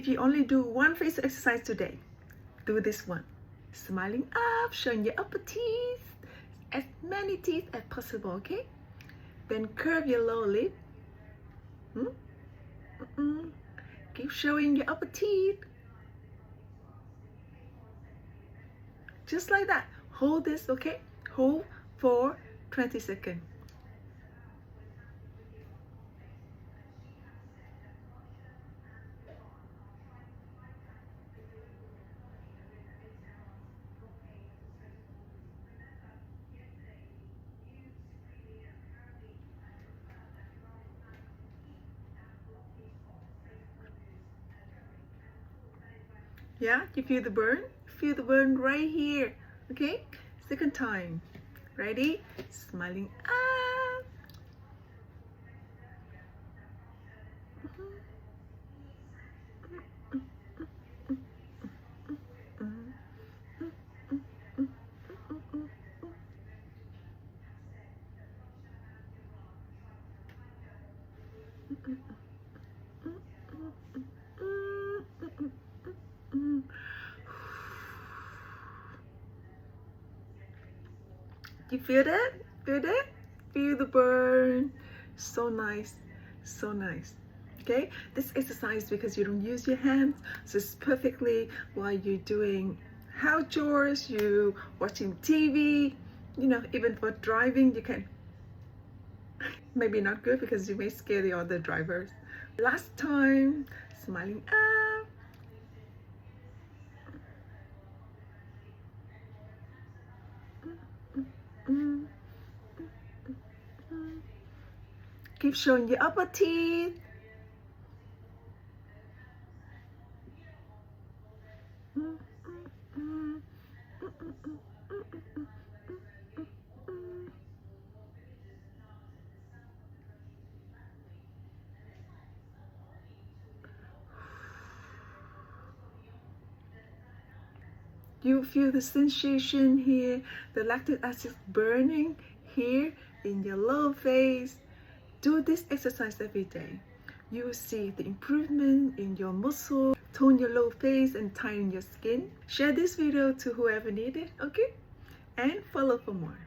if you only do one face exercise today, do this one. Smiling up, showing your upper teeth, as many teeth as possible, okay? Then curve your lower lip. Keep showing your upper teeth. Just like that. Hold this, okay? Hold for 20 seconds. Yeah, you feel the burn? Feel the burn right here. Okay? Second time. Ready? Smiling up. You feel that? Feel that? Feel the burn. So nice. So nice. Okay? This exercise, because you don't use your hands, so it's perfectly while you're doing house chores, you watching TV, you know, even for driving, you can. Maybe not good because you may scare the other drivers. Last time, smiling up. Keep showing your upper teeth. You feel the sensation here, the lactic acid burning here in your lower face. Do this exercise every day. You will see the improvement in your muscle, tone your lower face and tighten your skin. Share this video to whoever needs it, okay? And follow for more.